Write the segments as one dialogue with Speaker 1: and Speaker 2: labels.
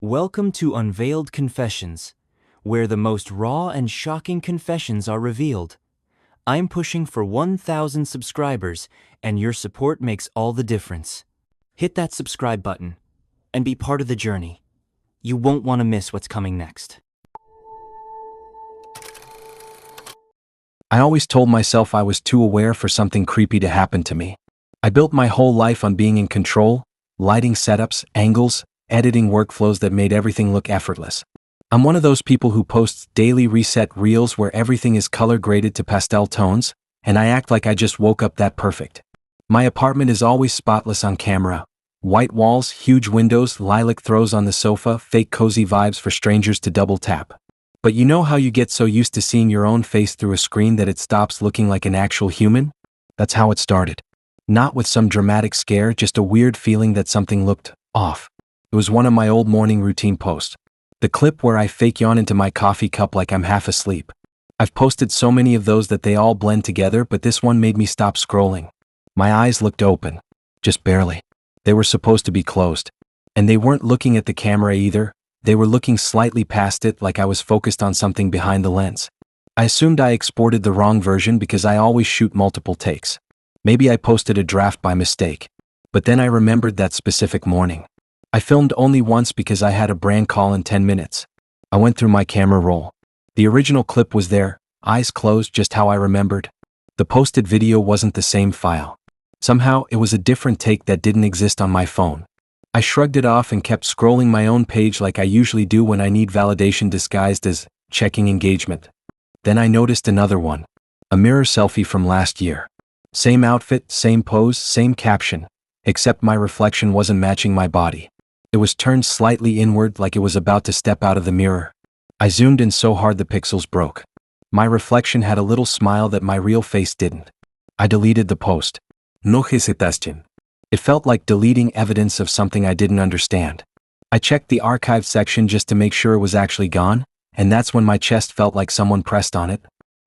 Speaker 1: Welcome to Unveiled Confessions, where the most raw and shocking confessions are revealed. I'm pushing for 1,000 subscribers, and your support makes all the difference. Hit that subscribe button and be part of the journey. You won't want to miss what's coming next.
Speaker 2: I always told myself I was too aware for something creepy to happen to me. I built my whole life on being in control, lighting setups, angles, editing workflows that made everything look effortless. I'm one of those people who posts daily reset reels where everything is color graded to pastel tones, and I act like I just woke up that perfect. My apartment is always spotless on camera. White walls, huge windows, lilac throws on the sofa, fake cozy vibes for strangers to double tap. But you know how you get so used to seeing your own face through a screen that it stops looking like an actual human? That's how it started. Not with some dramatic scare, just a weird feeling that something looked off. It was one of my old morning routine posts. The clip where I fake yawn into my coffee cup like I'm half asleep. I've posted so many of those that they all blend together, but this one made me stop scrolling. My eyes looked open. Just barely. They were supposed to be closed. And they weren't looking at the camera either. They were looking slightly past it, like I was focused on something behind the lens. I assumed I exported the wrong version because I always shoot multiple takes. Maybe I posted a draft by mistake. But then I remembered that specific morning. I filmed only once because I had a brand call in 10 minutes. I went through my camera roll. The original clip was there, eyes closed, just how I remembered. The posted video wasn't the same file. Somehow, it was a different take that didn't exist on my phone. I shrugged it off and kept scrolling my own page like I usually do when I need validation disguised as checking engagement. Then I noticed another one. A mirror selfie from last year. Same outfit, same pose, same caption. Except my reflection wasn't matching my body. It was turned slightly inward like it was about to step out of the mirror. I zoomed in so hard the pixels broke. My reflection had a little smile that my real face didn't. I deleted the post. No hesitación. It felt like deleting evidence of something I didn't understand. I checked the archive section just to make sure it was actually gone, and that's when my chest felt like someone pressed on it.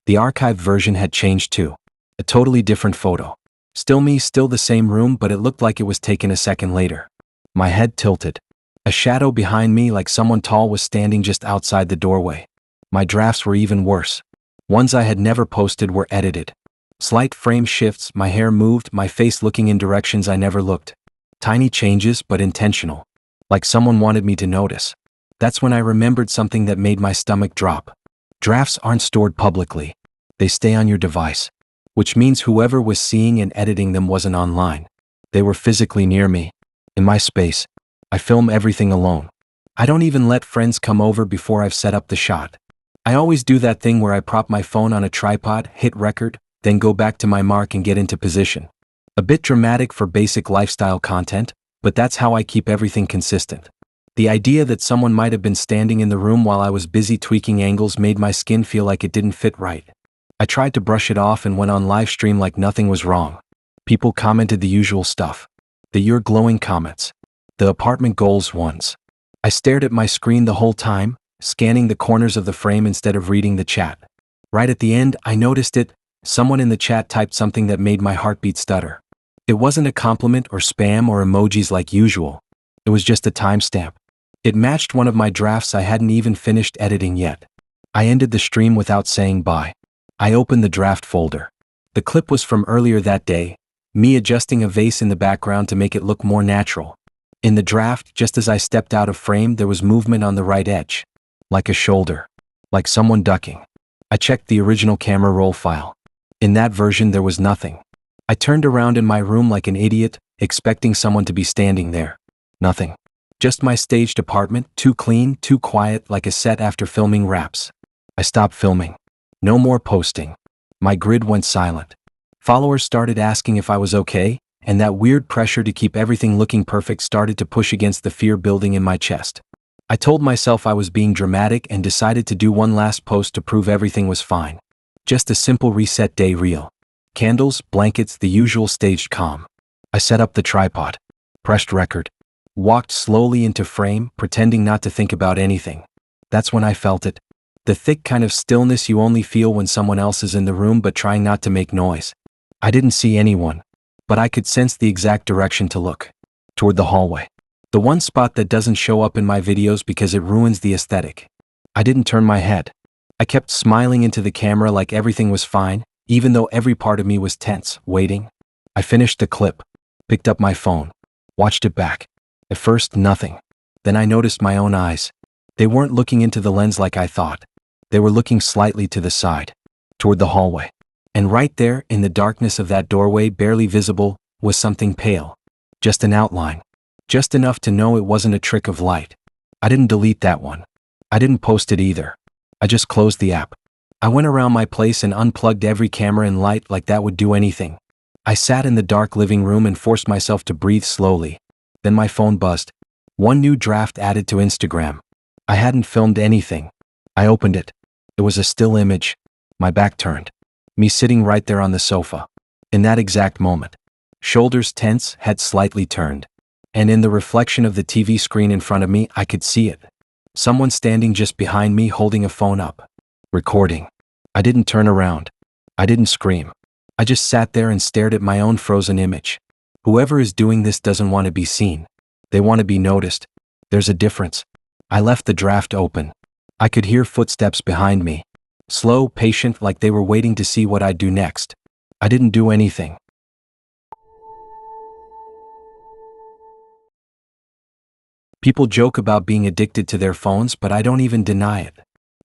Speaker 2: The archived version had changed too. A totally different photo. Still me, still the same room, but it looked like it was taken a second later. My head tilted. A shadow behind me, like someone tall, was standing just outside the doorway. My drafts were even worse. Ones I had never posted were edited. Slight frame shifts, my hair moved, my face looking in directions I never looked. Tiny changes, but intentional. Like someone wanted me to notice. That's when I remembered something that made my stomach drop. Drafts aren't stored publicly. They stay on your device. Which means whoever was seeing and editing them wasn't online. They were physically near me. In my space. I film everything alone. I don't even let friends come over before I've set up the shot. I always do that thing where I prop my phone on a tripod, hit record, then go back to my mark and get into position. A bit dramatic for basic lifestyle content, but that's how I keep everything consistent. The idea that someone might have been standing in the room while I was busy tweaking angles made my skin feel like it didn't fit right. I tried to brush it off and went on live stream like nothing was wrong. People commented the usual stuff. The "you're glowing" comments. The apartment goals ones. I stared at my screen the whole time, scanning the corners of the frame instead of reading the chat. Right at the end, I noticed it. Someone in the chat typed something that made my heartbeat stutter. It wasn't a compliment or spam or emojis like usual. It was just a timestamp. It matched one of my drafts I hadn't even finished editing yet. I ended the stream without saying bye. I opened the draft folder. The clip was from earlier that day, me adjusting a vase in the background to make it look more natural. In the draft, just as I stepped out of frame, there was movement on the right edge. Like a shoulder. Like someone ducking. I checked the original camera roll file. In that version, there was nothing. I turned around in my room like an idiot, expecting someone to be standing there. Nothing. Just my staged apartment, too clean, too quiet, like a set after filming wraps. I stopped filming. No more posting. My grid went silent. Followers started asking if I was okay, and that weird pressure to keep everything looking perfect started to push against the fear building in my chest. I told myself I was being dramatic and decided to do one last post to prove everything was fine. Just a simple reset day reel. Candles, blankets, the usual staged calm. I set up the tripod. Pressed record. Walked slowly into frame, pretending not to think about anything. That's when I felt it. The thick kind of stillness you only feel when someone else is in the room but trying not to make noise. I didn't see anyone, but I could sense the exact direction to look. Toward the hallway. The one spot that doesn't show up in my videos because it ruins the aesthetic. I didn't turn my head. I kept smiling into the camera like everything was fine, even though every part of me was tense, waiting. I finished the clip, picked up my phone, watched it back. At first, nothing. Then I noticed my own eyes. They weren't looking into the lens like I thought. They were looking slightly to the side, toward the hallway. And right there, in the darkness of that doorway, barely visible, was something pale. Just an outline. Just enough to know it wasn't a trick of light. I didn't delete that one. I didn't post it either. I just closed the app. I went around my place and unplugged every camera and light like that would do anything. I sat in the dark living room and forced myself to breathe slowly. Then my phone buzzed. One new draft added to Instagram. I hadn't filmed anything. I opened it. It was a still image. My back turned. Me sitting right there on the sofa. In that exact moment. Shoulders tense, head slightly turned. And in the reflection of the TV screen in front of me, I could see it. Someone standing just behind me holding a phone up. Recording. I didn't turn around. I didn't scream. I just sat there and stared at my own frozen image. Whoever is doing this doesn't want to be seen. They want to be noticed. There's a difference. I left the draft open. I could hear footsteps behind me. Slow, patient, like they were waiting to see what I'd do next. I didn't do anything. People joke about being addicted to their phones, but I don't even deny it.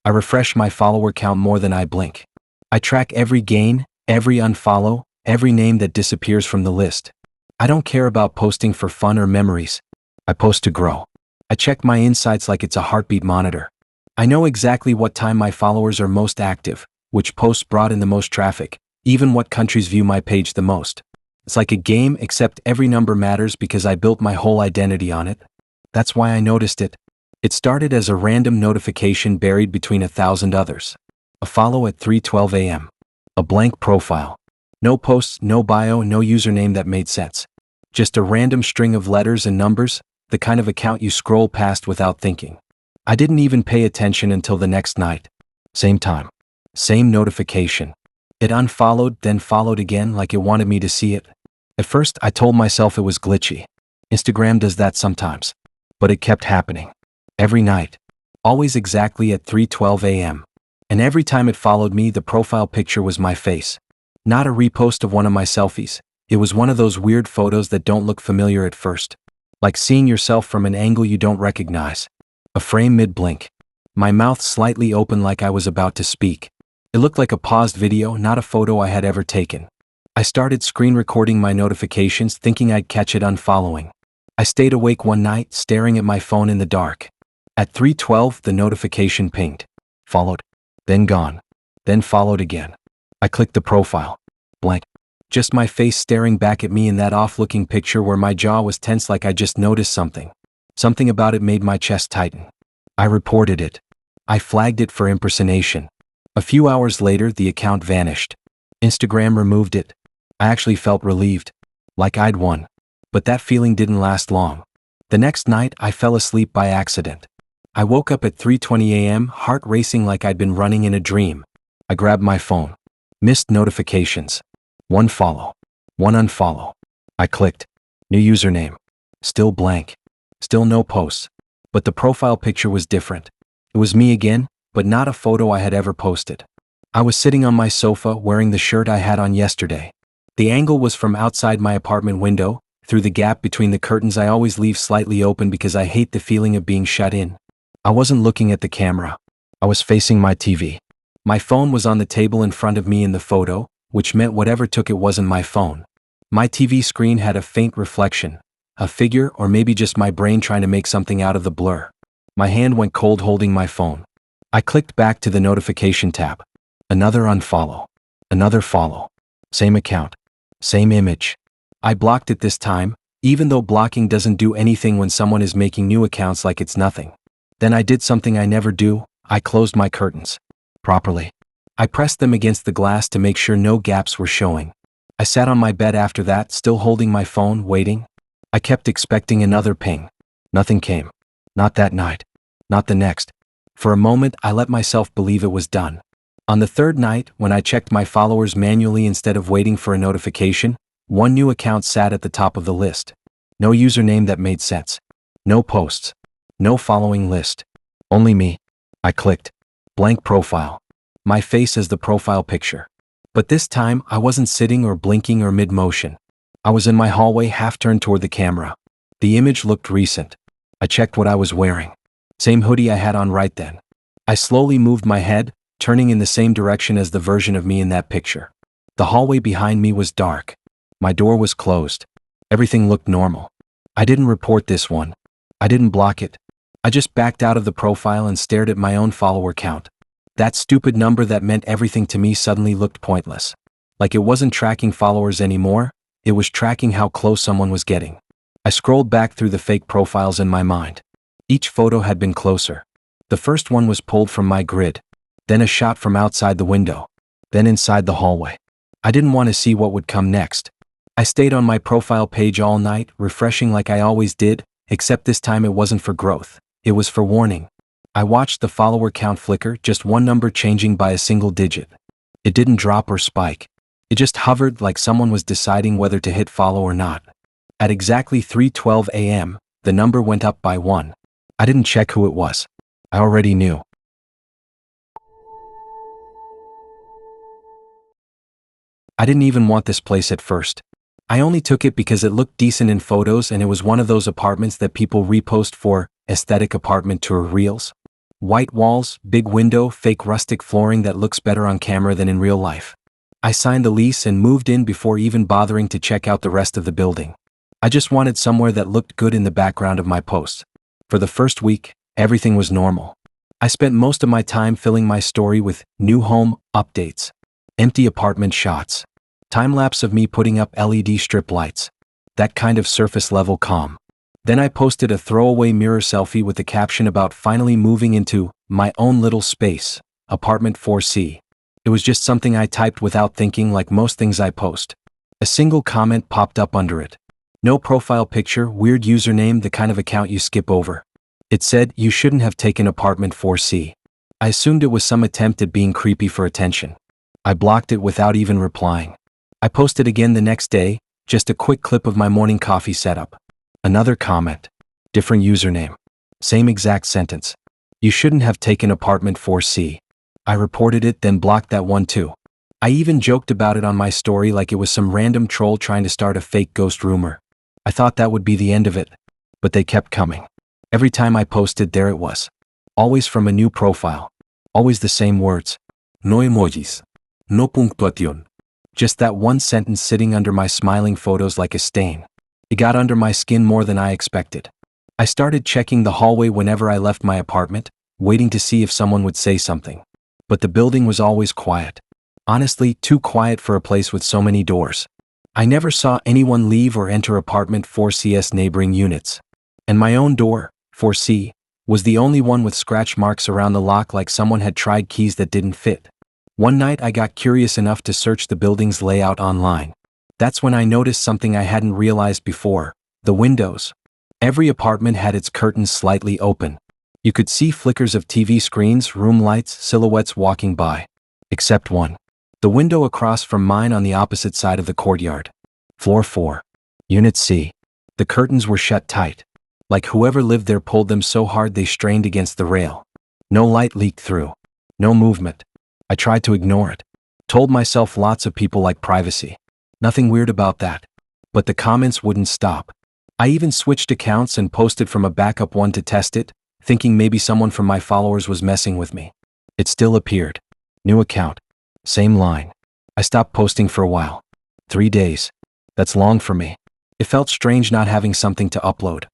Speaker 2: I refresh my follower count more than I blink. I track every gain, every unfollow, every name that disappears from the list. I don't care about posting for fun or memories. I post to grow. I check my insights like it's a heartbeat monitor. I know exactly what time my followers are most active, which posts brought in the most traffic, even what countries view my page the most. It's like a game, except every number matters because I built my whole identity on it. That's why I noticed it. It started as a random notification buried between 1,000 others. A follow at 3:12 a.m. A blank profile. No posts, no bio, no username that made sense. Just a random string of letters and numbers, the kind of account you scroll past without thinking. I didn't even pay attention until the next night. Same time. Same notification. It unfollowed, then followed again like it wanted me to see it. At first, I told myself it was glitchy. Instagram does that sometimes. But it kept happening. Every night. Always exactly at 3:12 a.m. And every time it followed me, the profile picture was my face. Not a repost of one of my selfies. It was one of those weird photos that don't look familiar at first. Like seeing yourself from an angle you don't recognize. A frame mid-blink. My mouth slightly open like I was about to speak. It looked like a paused video, not a photo I had ever taken. I started screen recording my notifications, thinking I'd catch it unfollowing. I stayed awake one night, staring at my phone in the dark. At 3:12, the notification pinged. Followed. Then gone. Then followed again. I clicked the profile. Blank. Just my face staring back at me in that off-looking picture where my jaw was tense like I just noticed something. Something about it made my chest tighten. I reported it. I flagged it for impersonation. A few hours later, the account vanished. Instagram removed it. I actually felt relieved. Like I'd won. But that feeling didn't last long. The next night, I fell asleep by accident. I woke up at 3:20 a.m., heart racing like I'd been running in a dream. I grabbed my phone. Missed notifications. One follow. One unfollow. I clicked. New username. Still blank. Still no posts. But the profile picture was different. It was me again, but not a photo I had ever posted. I was sitting on my sofa wearing the shirt I had on yesterday. The angle was from outside my apartment window, through the gap between the curtains I always leave slightly open because I hate the feeling of being shut in. I wasn't looking at the camera. I was facing my TV. My phone was on the table in front of me in the photo, which meant whatever took it wasn't my phone. My TV screen had a faint reflection, a figure, or maybe just my brain trying to make something out of the blur. My hand went cold holding my phone. I clicked back to the notification tab. Another unfollow. Another follow. Same account. Same image. I blocked it this time, even though blocking doesn't do anything when someone is making new accounts like it's nothing. Then I did something I never do. I closed my curtains. Properly. I pressed them against the glass to make sure no gaps were showing. I sat on my bed after that, still holding my phone, waiting. I kept expecting another ping. Nothing came. Not that night. Not the next. For a moment, I let myself believe it was done. On the third night, when I checked my followers manually instead of waiting for a notification, one new account sat at the top of the list. No username that made sense. No posts. No following list. Only me. I clicked. Blank profile. My face as the profile picture. But this time, I wasn't sitting or blinking or mid-motion. I was in my hallway half turned toward the camera. The image looked recent. I checked what I was wearing. Same hoodie I had on right then. I slowly moved my head, turning in the same direction as the version of me in that picture. The hallway behind me was dark. My door was closed. Everything looked normal. I didn't report this one. I didn't block it. I just backed out of the profile and stared at my own follower count. That stupid number that meant everything to me suddenly looked pointless. Like it wasn't tracking followers anymore, it was tracking how close someone was getting. I scrolled back through the fake profiles in my mind. Each photo had been closer. The first one was pulled from my grid, then a shot from outside the window, then inside the hallway. I didn't want to see what would come next. I stayed on my profile page all night, refreshing like I always did, except this time it wasn't for growth, it was for warning. I watched the follower count flicker, just one number changing by a single digit. It didn't drop or spike. It just hovered like someone was deciding whether to hit follow or not. At exactly 3:12 a.m., the number went up by 1. I didn't check who it was. I already knew. I didn't even want this place at first. I only took it because it looked decent in photos and it was one of those apartments that people repost for aesthetic apartment tour reels. White walls, big window, fake rustic flooring that looks better on camera than in real life. I signed the lease and moved in before even bothering to check out the rest of the building. I just wanted somewhere that looked good in the background of my posts. For the first week, everything was normal. I spent most of my time filling my story with new home updates, empty apartment shots, time-lapse of me putting up LED strip lights, that kind of surface-level calm. Then I posted a throwaway mirror selfie with the caption about finally moving into my own little space, apartment 4C. It was just something I typed without thinking, like most things I post. A single comment popped up under it. No profile picture, weird username, the kind of account you skip over. It said, "You shouldn't have taken apartment 4C. I assumed it was some attempt at being creepy for attention. I blocked it without even replying. I posted again the next day, just a quick clip of my morning coffee setup. Another comment. Different username. Same exact sentence. You shouldn't have taken apartment 4C. I reported it, then blocked that one too. I even joked about it on my story like it was some random troll trying to start a fake ghost rumor. I thought that would be the end of it, but they kept coming. Every time I posted, there it was. Always from a new profile. Always the same words. No emojis. No punctuación. Just that one sentence sitting under my smiling photos like a stain. It got under my skin more than I expected. I started checking the hallway whenever I left my apartment, waiting to see if someone would say something. But the building was always quiet. Honestly, too quiet for a place with so many doors. I never saw anyone leave or enter apartment 4C's neighboring units. And my own door, 4C, was the only one with scratch marks around the lock like someone had tried keys that didn't fit. One night I got curious enough to search the building's layout online. That's when I noticed something I hadn't realized before: the windows. Every apartment had its curtains slightly open. You could see flickers of TV screens, room lights, silhouettes walking by. Except one. The window across from mine on the opposite side of the courtyard. Floor 4. Unit C. The curtains were shut tight. Like whoever lived there pulled them so hard they strained against the rail. No light leaked through. No movement. I tried to ignore it. Told myself lots of people like privacy. Nothing weird about that. But the comments wouldn't stop. I even switched accounts and posted from a backup one to test it, thinking maybe someone from my followers was messing with me. It still appeared. New account. Same line. I stopped posting for a while. 3 days. That's long for me. It felt strange not having something to upload.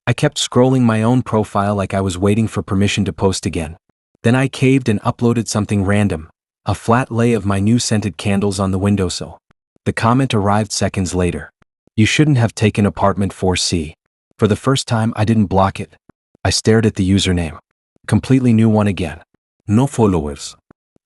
Speaker 2: I kept scrolling my own profile like I was waiting for permission to post again. Then I caved and uploaded something random. A flat lay of my new scented candles on the windowsill. The comment arrived seconds later. You shouldn't have taken apartment 4C. For the first time, I didn't block it. I stared at the username. Completely new one again. No followers.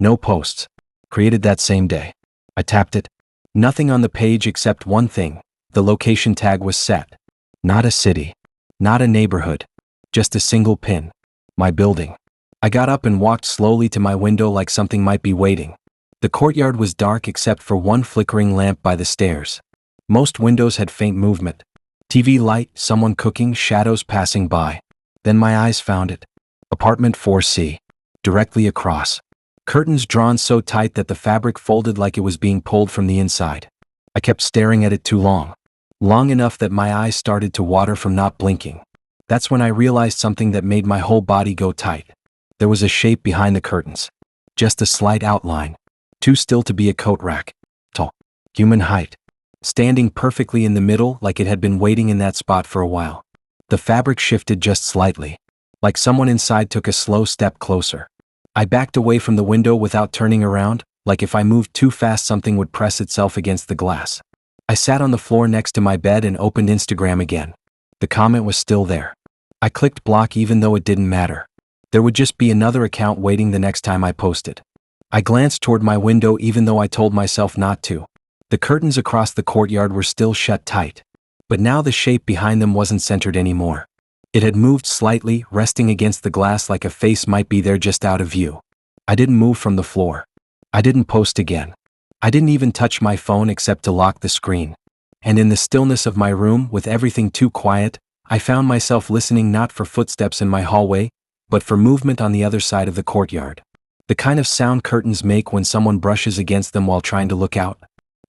Speaker 2: No posts. Created that same day. I tapped it. Nothing on the page except one thing. The location tag was set. Not a city. Not a neighborhood. Just a single pin. My building. I got up and walked slowly to my window like something might be waiting. The courtyard was dark except for one flickering lamp by the stairs. Most windows had faint movement. TV light, someone cooking, shadows passing by. Then my eyes found it. Apartment 4C. Directly across. Curtains drawn so tight that the fabric folded like it was being pulled from the inside. I kept staring at it too long. Long enough that my eyes started to water from not blinking. That's when I realized something that made my whole body go tight. There was a shape behind the curtains. Just a slight outline. Too still to be a coat rack. Tall. Human height. Standing perfectly in the middle like it had been waiting in that spot for a while. The fabric shifted just slightly. Like someone inside took a slow step closer. I backed away from the window without turning around, like if I moved too fast something would press itself against the glass. I sat on the floor next to my bed and opened Instagram again. The comment was still there. I clicked block even though it didn't matter. There would just be another account waiting the next time I posted. I glanced toward my window even though I told myself not to. The curtains across the courtyard were still shut tight. But now the shape behind them wasn't centered anymore. It had moved slightly, resting against the glass like a face might be there just out of view. I didn't move from the floor. I didn't post again. I didn't even touch my phone except to lock the screen. And in the stillness of my room, with everything too quiet, I found myself listening not for footsteps in my hallway, but for movement on the other side of the courtyard. The kind of sound curtains make when someone brushes against them while trying to look out.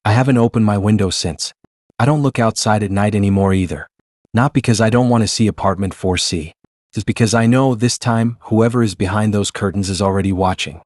Speaker 2: I haven't opened my window since. I don't look outside at night anymore either. Not because I don't want to see apartment 4C. Just because I know this time whoever is behind those curtains is already watching.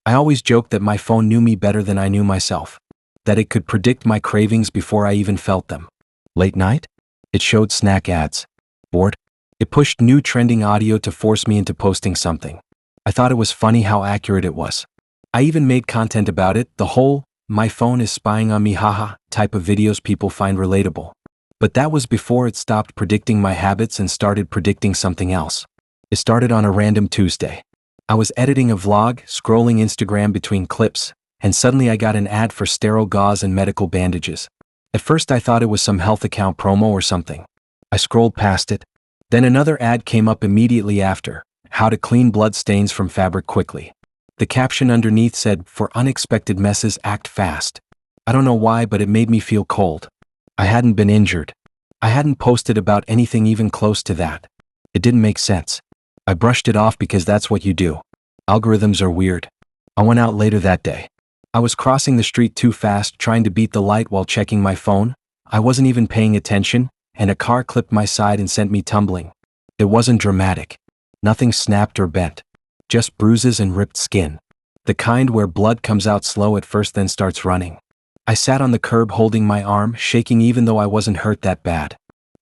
Speaker 2: I always joked that my phone knew me better than I knew myself. That it could predict my cravings before I even felt them. Late night? It showed snack ads. Bored? It pushed new trending audio to force me into posting something. I thought it was funny how accurate it was. I even made content about it, the whole "my phone is spying on me haha" type of videos people find relatable. But that was before it stopped predicting my habits and started predicting something else. It started on a random Tuesday. I was editing a vlog, scrolling Instagram between clips, and suddenly I got an ad for sterile gauze and medical bandages. At first I thought it was some health account promo or something. I scrolled past it. Then another ad came up immediately after, how to clean blood stains from fabric quickly. The caption underneath said, "For unexpected messes, act fast." I don't know why, but it made me feel cold. I hadn't been injured. I hadn't posted about anything even close to that. It didn't make sense. I brushed it off because that's what you do. Algorithms are weird. I went out later that day. I was crossing the street too fast, trying to beat the light while checking my phone. I wasn't even paying attention, and a car clipped my side and sent me tumbling. It wasn't dramatic. Nothing snapped or bent. Just bruises and ripped skin. The kind where blood comes out slow at first then starts running. I sat on the curb holding my arm, shaking even though I wasn't hurt that bad.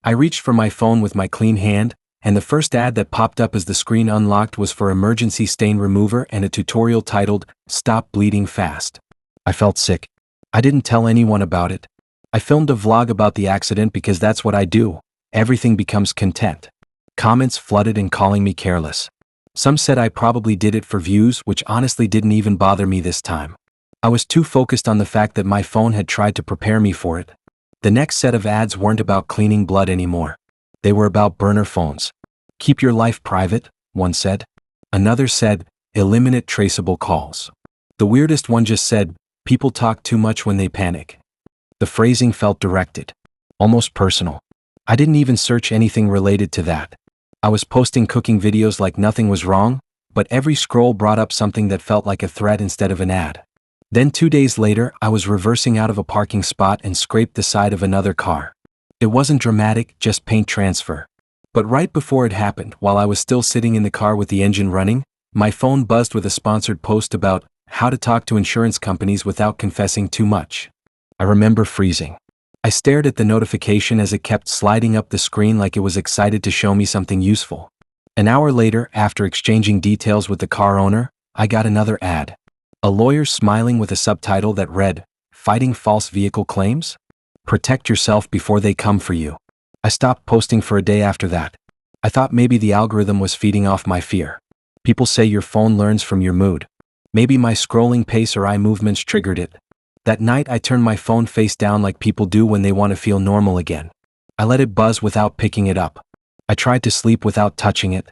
Speaker 2: I reached for my phone with my clean hand, and the first ad that popped up as the screen unlocked was for emergency stain remover and a tutorial titled, "Stop Bleeding Fast." I felt sick. I didn't tell anyone about it. I filmed a vlog about the accident because that's what I do. Everything becomes content. Comments flooded and calling me careless. Some said I probably did it for views, which honestly didn't even bother me this time. I was too focused on the fact that my phone had tried to prepare me for it. The next set of ads weren't about cleaning blood anymore. They were about burner phones. "Keep your life private," one said. Another said, "Eliminate traceable calls." The weirdest one just said, "People talk too much when they panic." The phrasing felt directed. Almost personal. I didn't even search anything related to that. I was posting cooking videos like nothing was wrong, but every scroll brought up something that felt like a threat instead of an ad. Then 2 days later, I was reversing out of a parking spot and scraped the side of another car. It wasn't dramatic, just paint transfer. But right before it happened, while I was still sitting in the car with the engine running, my phone buzzed with a sponsored post about how to talk to insurance companies without confessing too much. I remember freezing. I stared at the notification as it kept sliding up the screen like it was excited to show me something useful. An hour later, after exchanging details with the car owner, I got another ad. A lawyer smiling with a subtitle that read, "Fighting false vehicle claims? Protect yourself before they come for you." I stopped posting for a day after that. I thought maybe the algorithm was feeding off my fear. People say your phone learns from your mood. Maybe my scrolling pace or eye movements triggered it. That night I turned my phone face down like people do when they want to feel normal again. I let it buzz without picking it up. I tried to sleep without touching it.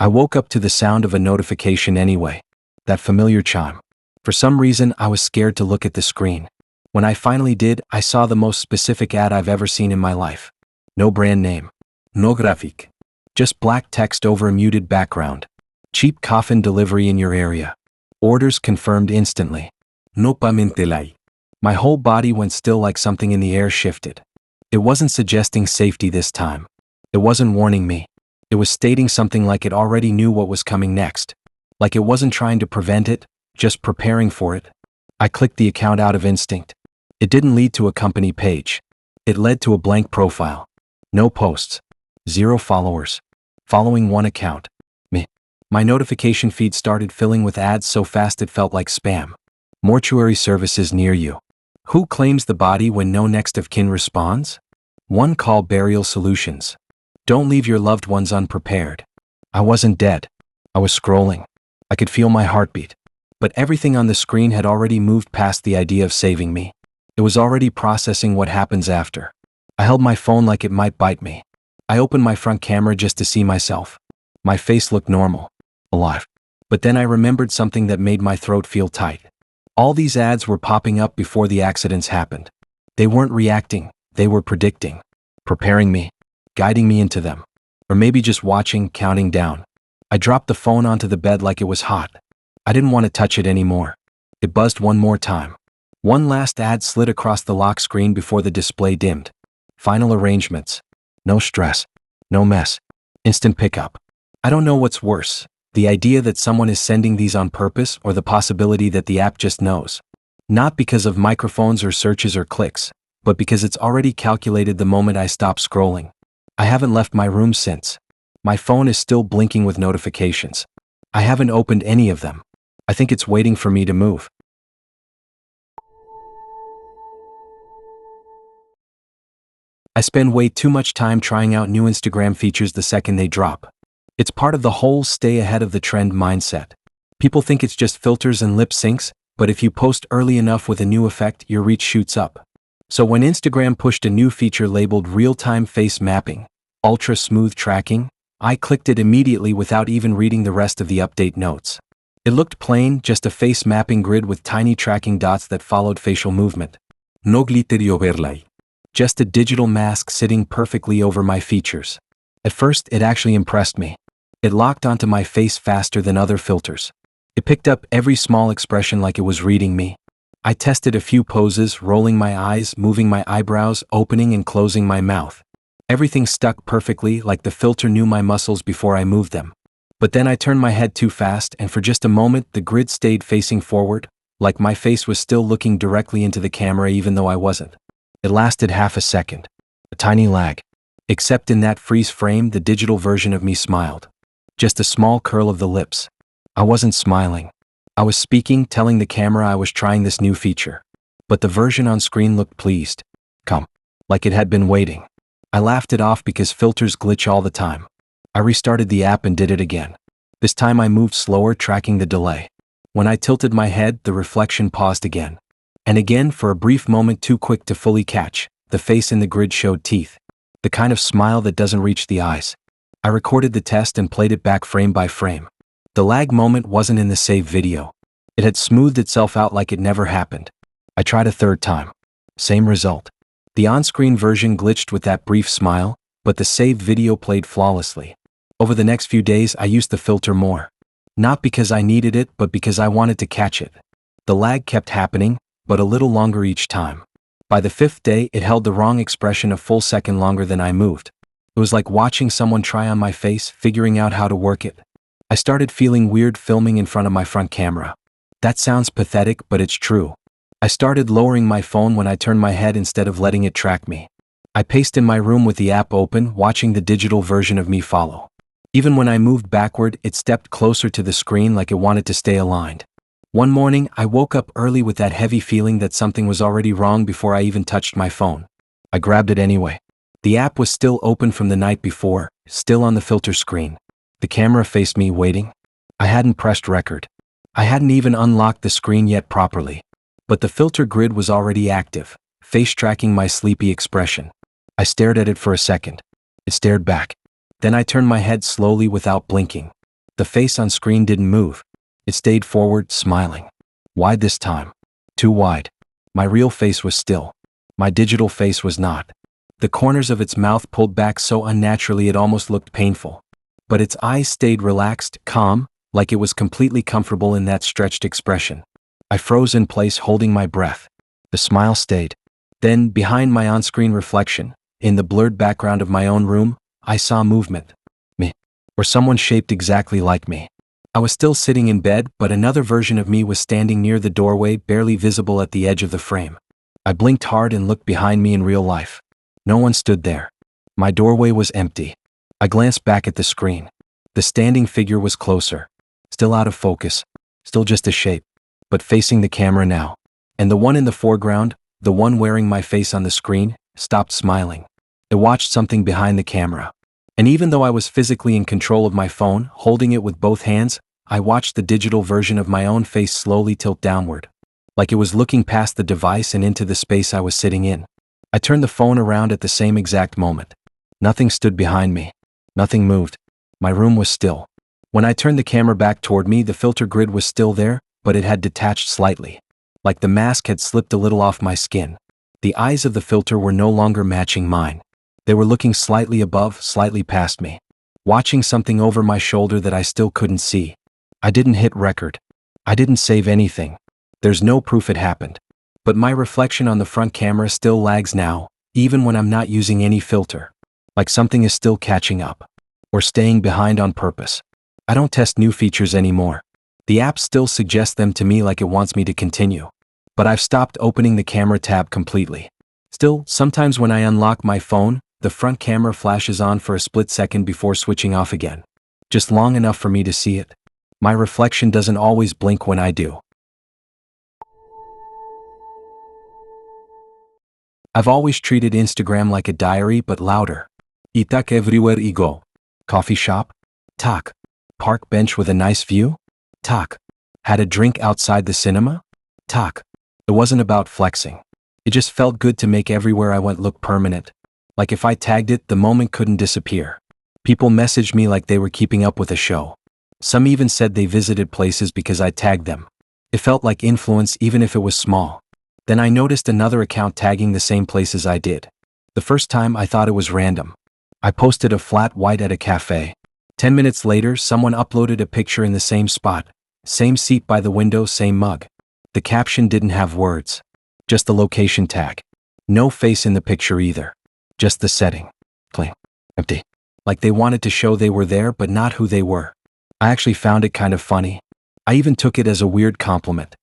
Speaker 2: I woke up to the sound of a notification anyway. That familiar chime. For some reason, I was scared to look at the screen. When I finally did, I saw the most specific ad I've ever seen in my life. No brand name. No graphic. Just black text over a muted background. Cheap coffin delivery in your area. Orders confirmed instantly. No pamentelai. My whole body went still like something in the air shifted. It wasn't suggesting safety this time. It wasn't warning me. It was stating something like it already knew what was coming next. Like it wasn't trying to prevent it, just preparing for it. I clicked the account out of instinct. It didn't lead to a company page. It led to a blank profile. No posts. 0 followers. Following one account. Me. My notification feed started filling with ads so fast it felt like spam. Mortuary services near you. Who claims the body when no next of kin responds? One call burial solutions. Don't leave your loved ones unprepared. I wasn't dead. I was scrolling. I could feel my heartbeat. But everything on the screen had already moved past the idea of saving me. It was already processing what happens after. I held my phone like it might bite me. I opened my front camera just to see myself. My face looked normal. Alive. But then I remembered something that made my throat feel tight. All these ads were popping up before the accidents happened. They weren't reacting, they were predicting. Preparing me. Guiding me into them. Or maybe just watching, counting down. I dropped the phone onto the bed like it was hot. I didn't want to touch it anymore. It buzzed one more time. One last ad slid across the lock screen before the display dimmed. Final arrangements. No stress. No mess. Instant pickup. I don't know what's worse, the idea that someone is sending these on purpose or the possibility that the app just knows. Not because of microphones or searches or clicks, but because it's already calculated the moment I stop scrolling. I haven't left my room since. My phone is still blinking with notifications. I haven't opened any of them. I think it's waiting for me to move. I spend way too much time trying out new Instagram features the second they drop. It's part of the whole stay ahead of the trend mindset. People think it's just filters and lip syncs, but if you post early enough with a new effect, your reach shoots up. So when Instagram pushed a new feature labeled real-time face mapping, ultra smooth tracking, I clicked it immediately without even reading the rest of the update notes. It looked plain, just a face mapping grid with tiny tracking dots that followed facial movement. No glittery overlay. Just a digital mask sitting perfectly over my features. At first, it actually impressed me. It locked onto my face faster than other filters. It picked up every small expression like it was reading me. I tested a few poses, rolling my eyes, moving my eyebrows, opening and closing my mouth. Everything stuck perfectly, like the filter knew my muscles before I moved them. But then I turned my head too fast, and for just a moment, the grid stayed facing forward, like my face was still looking directly into the camera even though I wasn't. It lasted half a second. A tiny lag. Except in that freeze frame, the digital version of me smiled. Just a small curl of the lips. I wasn't smiling. I was speaking, telling the camera I was trying this new feature. But the version on screen looked pleased. Calm. Like it had been waiting. I laughed it off because filters glitch all the time. I restarted the app and did it again. This time I moved slower, tracking the delay. When I tilted my head, the reflection paused again. And again, for a brief moment too quick to fully catch, the face in the grid showed teeth. The kind of smile that doesn't reach the eyes. I recorded the test and played it back frame by frame. The lag moment wasn't in the saved video. It had smoothed itself out like it never happened. I tried a third time. Same result. The on-screen version glitched with that brief smile, but the saved video played flawlessly. Over the next few days, I used the filter more. Not because I needed it, but because I wanted to catch it. The lag kept happening, but a little longer each time. By the 5th day, it held the wrong expression a full second longer than I moved. It was like watching someone try on my face, figuring out how to work it. I started feeling weird filming in front of my front camera. That sounds pathetic, but it's true. I started lowering my phone when I turned my head instead of letting it track me. I paced in my room with the app open, watching the digital version of me follow. Even when I moved backward, it stepped closer to the screen like it wanted to stay aligned. One morning, I woke up early with that heavy feeling that something was already wrong before I even touched my phone. I grabbed it anyway. The app was still open from the night before, still on the filter screen. The camera faced me, waiting. I hadn't pressed record. I hadn't even unlocked the screen yet properly. But the filter grid was already active, face tracking my sleepy expression. I stared at it for a second. It stared back. Then I turned my head slowly without blinking. The face on screen didn't move. It stayed forward, smiling. Wide this time. Too wide. My real face was still. My digital face was not. The corners of its mouth pulled back so unnaturally it almost looked painful. But its eyes stayed relaxed, calm, like it was completely comfortable in that stretched expression. I froze in place, holding my breath. The smile stayed. Then, behind my on-screen reflection, in the blurred background of my own room, I saw movement. Me. Or someone shaped exactly like me. I was still sitting in bed, but another version of me was standing near the doorway, barely visible at the edge of the frame. I blinked hard and looked behind me in real life. No one stood there. My doorway was empty. I glanced back at the screen. The standing figure was closer. Still out of focus. Still just a shape. But facing the camera now. And the one in the foreground, the one wearing my face on the screen, stopped smiling. It watched something behind the camera. And even though I was physically in control of my phone, holding it with both hands, I watched the digital version of my own face slowly tilt downward. Like it was looking past the device and into the space I was sitting in. I turned the phone around at the same exact moment. Nothing stood behind me. Nothing moved. My room was still. When I turned the camera back toward me, the filter grid was still there, but it had detached slightly. Like the mask had slipped a little off my skin. The eyes of the filter were no longer matching mine. They were looking slightly above, slightly past me. Watching something over my shoulder that I still couldn't see. I didn't hit record. I didn't save anything. There's no proof it happened. But my reflection on the front camera still lags now, even when I'm not using any filter. Like something is still catching up. Or staying behind on purpose. I don't test new features anymore. The app still suggests them to me like it wants me to continue. But I've stopped opening the camera tab completely. Still, sometimes when I unlock my phone, the front camera flashes on for a split second before switching off again. Just long enough for me to see it. My reflection doesn't always blink when I do. I've always treated Instagram like a diary, but louder. Itak everywhere I go. Coffee shop? Tak. Park bench with a nice view? Tak. Had a drink outside the cinema? Tak. It wasn't about flexing. It just felt good to make everywhere I went look permanent. Like if I tagged it, the moment couldn't disappear. People messaged me like they were keeping up with a show. Some even said they visited places because I tagged them. It felt like influence even if it was small. Then I noticed another account tagging the same places I did. The first time I thought it was random. I posted a flat white at a cafe. 10 minutes later, someone uploaded a picture in the same spot. Same seat by the window, same mug. The caption didn't have words. Just the location tag. No face in the picture either. Just the setting. Clean. Empty. Like they wanted to show they were there but not who they were. I actually found it kind of funny. I even took it as a weird compliment.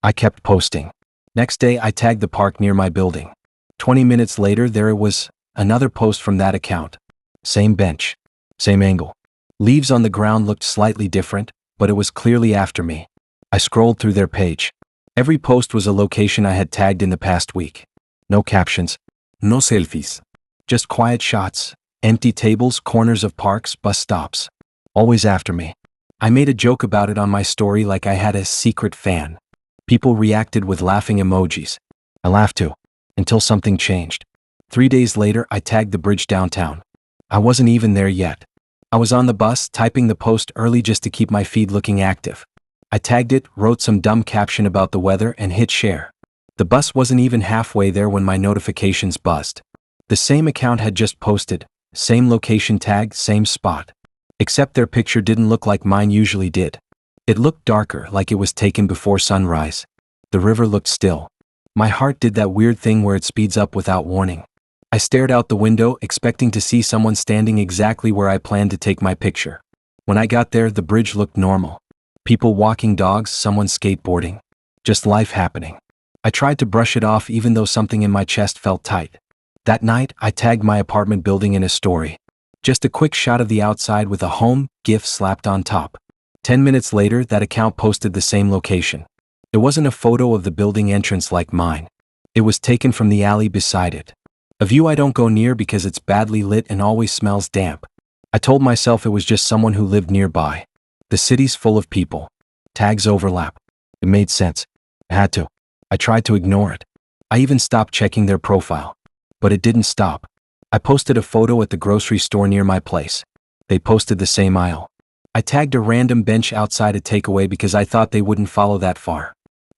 Speaker 2: I kept posting. Next day I tagged the park near my building. 20 minutes later there it was, another post from that account. Same bench. Same angle. Leaves on the ground looked slightly different, but it was clearly after me. I scrolled through their page. Every post was a location I had tagged in the past week. No captions. No selfies. Just quiet shots, empty tables, corners of parks, bus stops. Always after me. I made a joke about it on my story like I had a secret fan. People reacted with laughing emojis. I laughed too. Until something changed. 3 days later, I tagged the bridge downtown. I wasn't even there yet. I was on the bus, typing the post early just to keep my feed looking active. I tagged it, wrote some dumb caption about the weather, and hit share. The bus wasn't even halfway there when my notifications buzzed. The same account had just posted, same location tag, same spot. Except their picture didn't look like mine usually did. It looked darker, like it was taken before sunrise. The river looked still. My heart did that weird thing where it speeds up without warning. I stared out the window, expecting to see someone standing exactly where I planned to take my picture. When I got there, the bridge looked normal. People walking dogs, someone skateboarding. Just life happening. I tried to brush it off even though something in my chest felt tight. That night, I tagged my apartment building in a story. Just a quick shot of the outside with a home GIF slapped on top. 10 minutes later, that account posted the same location. It wasn't a photo of the building entrance like mine. It was taken from the alley beside it. A view I don't go near because it's badly lit and always smells damp. I told myself it was just someone who lived nearby. The city's full of people. Tags overlap. It made sense. I had to. I tried to ignore it. I even stopped checking their profile. But it didn't stop. I posted a photo at the grocery store near my place. They posted the same aisle. I tagged a random bench outside a takeaway because I thought they wouldn't follow that far.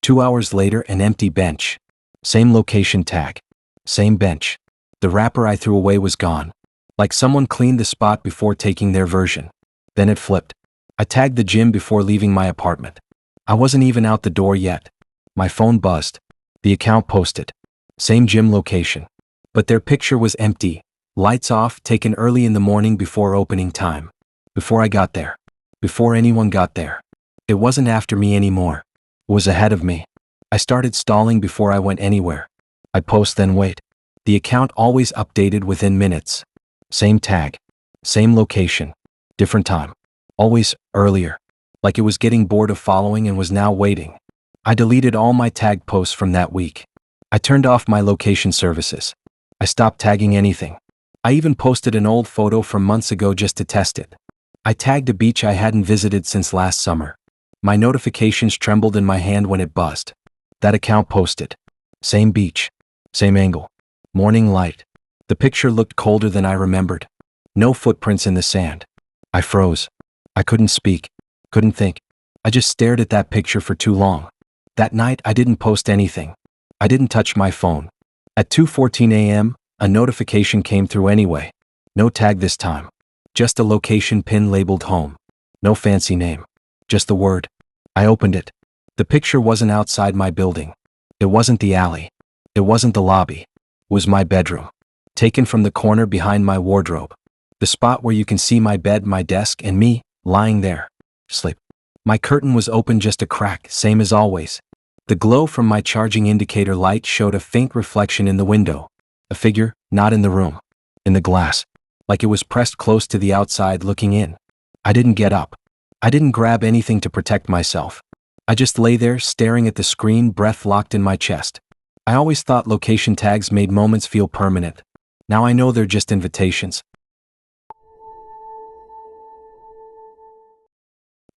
Speaker 2: 2 hours later, an empty bench. Same location tag. Same bench. The wrapper I threw away was gone. Like someone cleaned the spot before taking their version. Then it flipped. I tagged the gym before leaving my apartment. I wasn't even out the door yet. My phone buzzed. The account posted. Same gym location. But their picture was empty. Lights off, taken early in the morning before opening time. Before I got there. Before anyone got there. It wasn't after me anymore. It was ahead of me. I started stalling before I went anywhere. I post then wait. The account always updated within minutes. Same tag. Same location. Different time. Always earlier. Like it was getting bored of following and was now waiting. I deleted all my tagged posts from that week. I turned off my location services. I stopped tagging anything. I even posted an old photo from months ago just to test it. I tagged a beach I hadn't visited since last summer. My notifications trembled in my hand when it buzzed. That account posted. Same beach. Same angle. Morning light. The picture looked colder than I remembered. No footprints in the sand. I froze. I couldn't speak. Couldn't think. I just stared at that picture for too long. That night I didn't post anything. I didn't touch my phone. At 2:14 a.m., a notification came through anyway. No tag this time. Just a location pin labeled home. No fancy name. Just the word. I opened it. The picture wasn't outside my building. It wasn't the alley. It wasn't the lobby. It was my bedroom. Taken from the corner behind my wardrobe. The spot where you can see my bed, my desk, and me, lying there. Sleep. My curtain was open just a crack, same as always. The glow from my charging indicator light showed a faint reflection in the window. A figure, not in the room. In the glass. Like it was pressed close to the outside looking in. I didn't get up. I didn't grab anything to protect myself. I just lay there staring at the screen, breath locked in my chest. I always thought location tags made moments feel permanent. Now I know they're just invitations.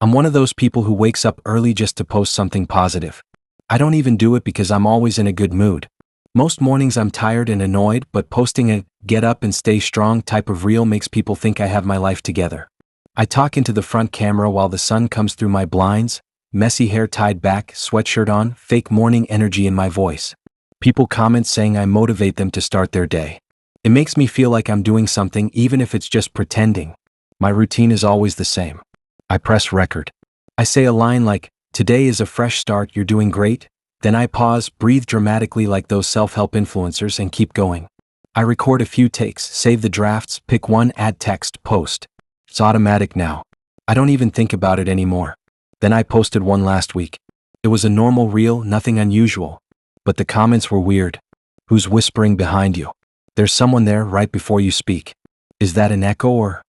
Speaker 2: I'm one of those people who wakes up early just to post something positive. I don't even do it because I'm always in a good mood. Most mornings I'm tired and annoyed, but posting a get up and stay strong type of reel makes people think I have my life together. I talk into the front camera while the sun comes through my blinds, messy hair tied back, sweatshirt on, fake morning energy in my voice. People comment saying I motivate them to start their day. It makes me feel like I'm doing something even if it's just pretending. My routine is always the same. I press record. I say a line like, "Today is a fresh start, you're doing great." Then I pause, breathe dramatically like those self-help influencers and keep going. I record a few takes, save the drafts, pick one, add text, post. It's automatic now. I don't even think about it anymore. Then I posted one last week. It was a normal reel, nothing unusual. But the comments were weird. Who's whispering behind you? There's someone there right before you speak. Is that an echo or?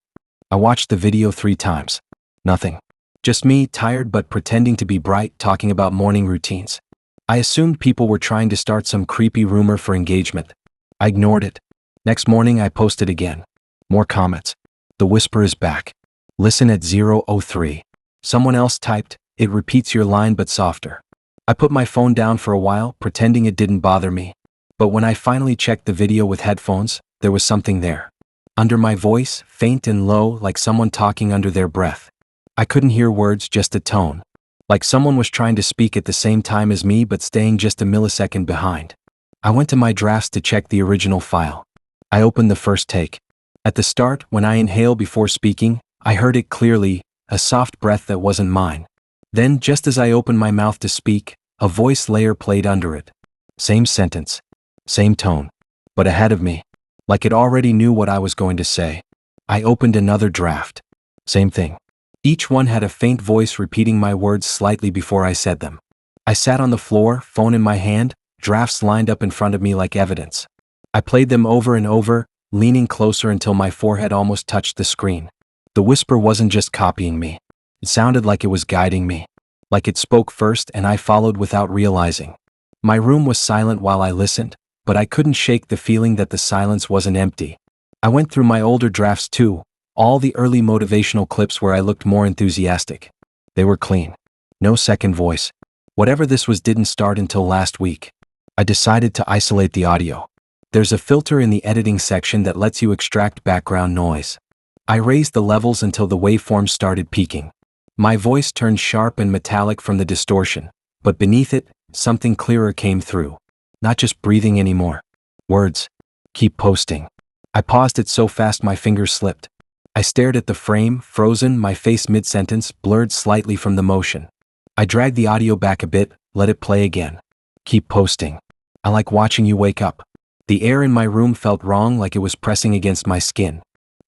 Speaker 2: I watched the video 3 times. Nothing. Just me, tired but pretending to be bright, talking about morning routines. I assumed people were trying to start some creepy rumor for engagement. I ignored it. Next morning I posted again. More comments. The whisper is back. Listen at 0:03. Someone else typed, "It repeats your line but softer." I put my phone down for a while, pretending it didn't bother me. But when I finally checked the video with headphones, there was something there. Under my voice, faint and low, like someone talking under their breath. I couldn't hear words, just a tone. Like someone was trying to speak at the same time as me but staying just a millisecond behind. I went to my drafts to check the original file. I opened the first take. At the start, when I inhaled before speaking, I heard it clearly, a soft breath that wasn't mine. Then, just as I opened my mouth to speak, a voice layer played under it. Same sentence. Same tone. But ahead of me. Like it already knew what I was going to say. I opened another draft. Same thing. Each one had a faint voice repeating my words slightly before I said them. I sat on the floor, phone in my hand, drafts lined up in front of me like evidence. I played them over and over, leaning closer until my forehead almost touched the screen. The whisper wasn't just copying me. It sounded like it was guiding me. Like it spoke first and I followed without realizing. My room was silent while I listened, but I couldn't shake the feeling that the silence wasn't empty. I went through my older drafts too, all the early motivational clips where I looked more enthusiastic. They were clean. No second voice. Whatever this was didn't start until last week. I decided to isolate the audio. There's a filter in the editing section that lets you extract background noise. I raised the levels until the waveform started peaking. My voice turned sharp and metallic from the distortion, but beneath it, something clearer came through. Not just breathing anymore. Words. Keep posting. I paused it so fast my fingers slipped. I stared at the frame, frozen, my face mid-sentence, blurred slightly from the motion. I dragged the audio back a bit, let it play again. Keep posting. I like watching you wake up. The air in my room felt wrong, like it was pressing against my skin.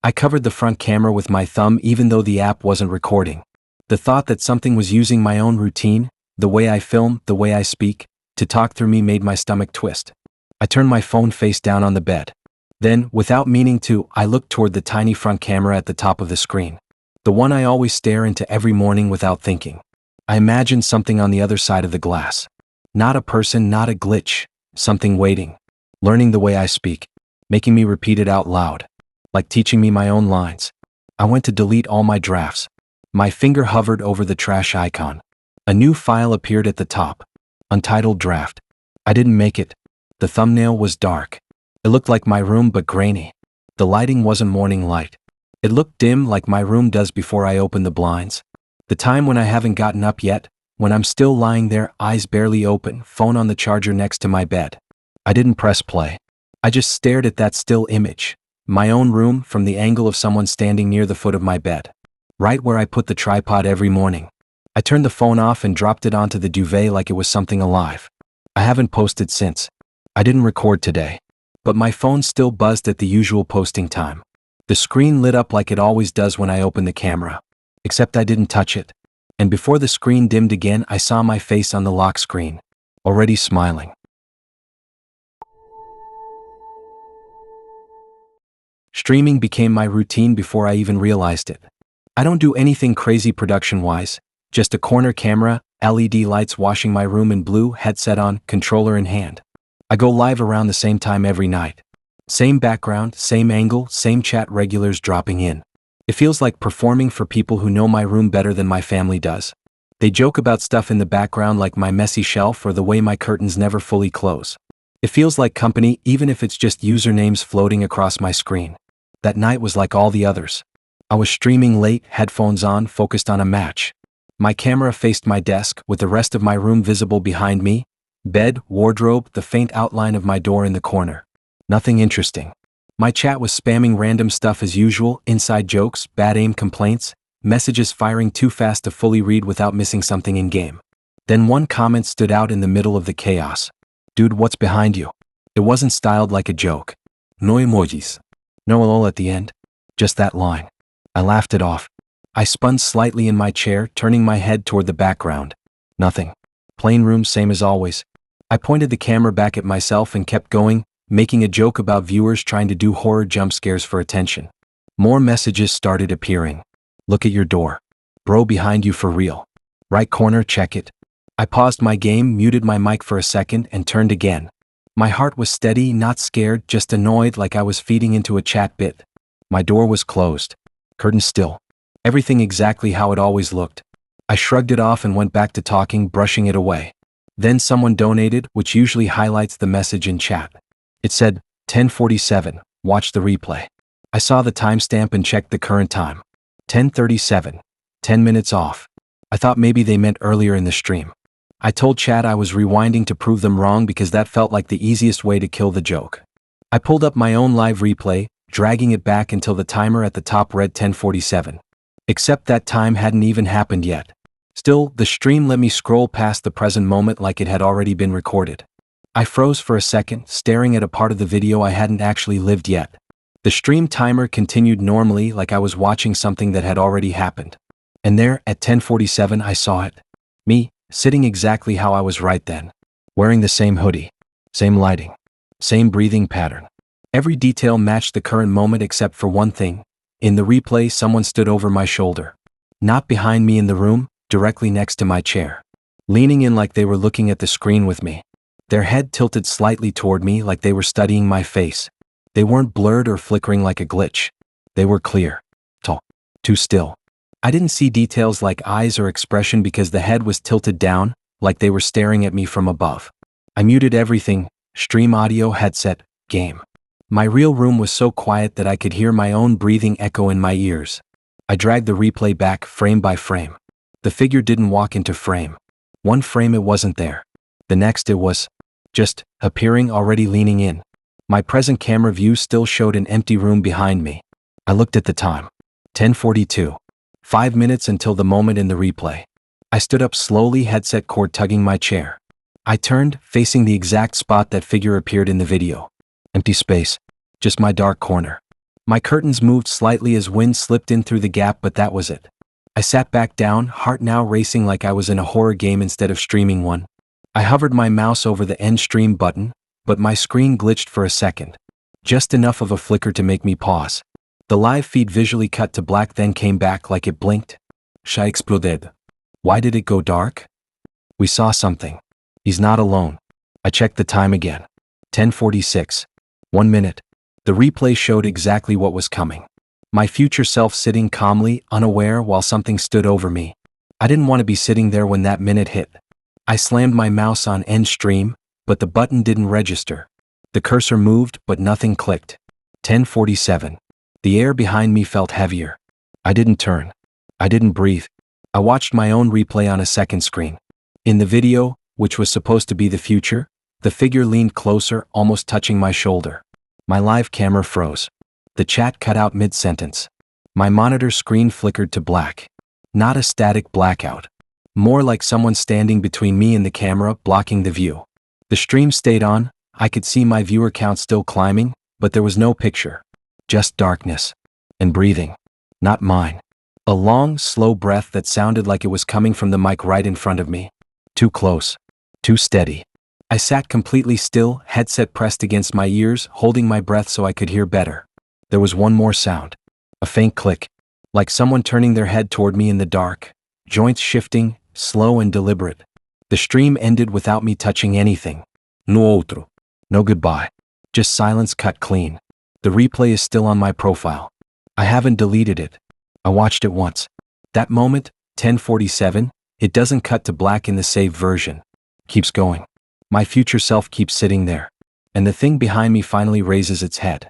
Speaker 2: I covered the front camera with my thumb even though the app wasn't recording. The thought that something was using my own routine, the way I film, the way I speak, to talk through me made my stomach twist. I turned my phone face down on the bed. Then, without meaning to, I looked toward the tiny front camera at the top of the screen. The one I always stare into every morning without thinking. I imagined something on the other side of the glass. Not a person, not a glitch. Something waiting. Learning the way I speak. Making me repeat it out loud. Like teaching me my own lines. I went to delete all my drafts. My finger hovered over the trash icon. A new file appeared at the top. Untitled draft. I didn't make it. The thumbnail was dark. It looked like my room but grainy. The lighting wasn't morning light. It looked dim like my room does before I open the blinds. The time when I haven't gotten up yet, when I'm still lying there, eyes barely open, phone on the charger next to my bed. I didn't press play. I just stared at that still image. My own room from the angle of someone standing near the foot of my bed. Right where I put the tripod every morning. I turned the phone off and dropped it onto the duvet like it was something alive. I haven't posted since. I didn't record today. But my phone still buzzed at the usual posting time. The screen lit up like it always does when I open the camera. Except I didn't touch it. And before the screen dimmed again, I saw my face on the lock screen. Already smiling. Streaming became my routine before I even realized it. I don't do anything crazy production-wise. Just a corner camera, LED lights washing my room in blue, headset on, controller in hand. I go live around the same time every night. Same background, same angle, same chat regulars dropping in. It feels like performing for people who know my room better than my family does. They joke about stuff in the background like my messy shelf or the way my curtains never fully close. It feels like company even if it's just usernames floating across my screen. That night was like all the others. I was streaming late, headphones on, focused on a match. My camera faced my desk, with the rest of my room visible behind me. Bed, wardrobe, the faint outline of my door in the corner. Nothing interesting. My chat was spamming random stuff as usual, inside jokes, bad aim complaints, messages firing too fast to fully read without missing something in-game. Then one comment stood out in the middle of the chaos. Dude, what's behind you? It wasn't styled like a joke. No emojis. No lol at the end. Just that line. I laughed it off. I spun slightly in my chair, turning my head toward the background. Nothing. Plain room, same as always. I pointed the camera back at myself and kept going, making a joke about viewers trying to do horror jump scares for attention. More messages started appearing. Look at your door. Bro behind you for real. Right corner, check it. I paused my game, muted my mic for a second, and turned again. My heart was steady, not scared, just annoyed like I was feeding into a chat bit. My door was closed. Curtain still. Everything exactly how it always looked. I shrugged it off and went back to talking, brushing it away. Then someone donated, which usually highlights the message in chat. It said, 10:47, watch the replay. I saw the timestamp and checked the current time. 10:37, 10 minutes off. I thought maybe they meant earlier in the stream. I told chat I was rewinding to prove them wrong because that felt like the easiest way to kill the joke. I pulled up my own live replay, dragging it back until the timer at the top read 10:47. Except that time hadn't even happened yet. Still, the stream let me scroll past the present moment like it had already been recorded. I froze for a second, staring at a part of the video I hadn't actually lived yet. The stream timer continued normally like I was watching something that had already happened. And there, at 10:47, I saw it. Me, sitting exactly how I was right then. Wearing the same hoodie. Same lighting. Same breathing pattern. Every detail matched the current moment except for one thing. In the replay, someone stood over my shoulder. Not behind me in the room, directly next to my chair. Leaning in like they were looking at the screen with me. Their head tilted slightly toward me like they were studying my face. They weren't blurred or flickering like a glitch. They were clear. Tall. Too still. I didn't see details like eyes or expression because the head was tilted down, like they were staring at me from above. I muted everything, stream audio, headset, game. My real room was so quiet that I could hear my own breathing echo in my ears. I dragged the replay back, frame by frame. The figure didn't walk into frame. One frame it wasn't there. The next it was just appearing, already leaning in. My present camera view still showed an empty room behind me. I looked at the time. 10:42. 5 minutes until the moment in the replay. I stood up slowly, headset cord tugging my chair. I turned, facing the exact spot that figure appeared in the video. Empty space. Just my dark corner. My curtains moved slightly as wind slipped in through the gap, but that was it. I sat back down, heart now racing like I was in a horror game instead of streaming one. I hovered my mouse over the end stream button, but my screen glitched for a second. Just enough of a flicker to make me pause. The live feed visually cut to black, then came back like it blinked. Shy exploded. Why did it go dark? We saw something. He's not alone. I checked the time again. 10:46. 1 minute. The replay showed exactly what was coming. My future self sitting calmly, unaware, while something stood over me. I didn't want to be sitting there when that minute hit. I slammed my mouse on end stream, but the button didn't register. The cursor moved, but nothing clicked. 10:47. The air behind me felt heavier. I didn't turn. I didn't breathe. I watched my own replay on a second screen. In the video, which was supposed to be the future, the figure leaned closer, almost touching my shoulder. My live camera froze. The chat cut out mid-sentence. My monitor screen flickered to black. Not a static blackout. More like someone standing between me and the camera, blocking the view. The stream stayed on. I could see my viewer count still climbing, but there was no picture. Just darkness. And breathing. Not mine. A long, slow breath that sounded like it was coming from the mic right in front of me. Too close. Too steady. I sat completely still, headset pressed against my ears, holding my breath so I could hear better. There was one more sound. A faint click. Like someone turning their head toward me in the dark. Joints shifting, slow and deliberate. The stream ended without me touching anything. No outro. No goodbye. Just silence cut clean. The replay is still on my profile. I haven't deleted it. I watched it once. That moment, 10:47, it doesn't cut to black in the saved version. Keeps going. My future self keeps sitting there. And the thing behind me finally raises its head.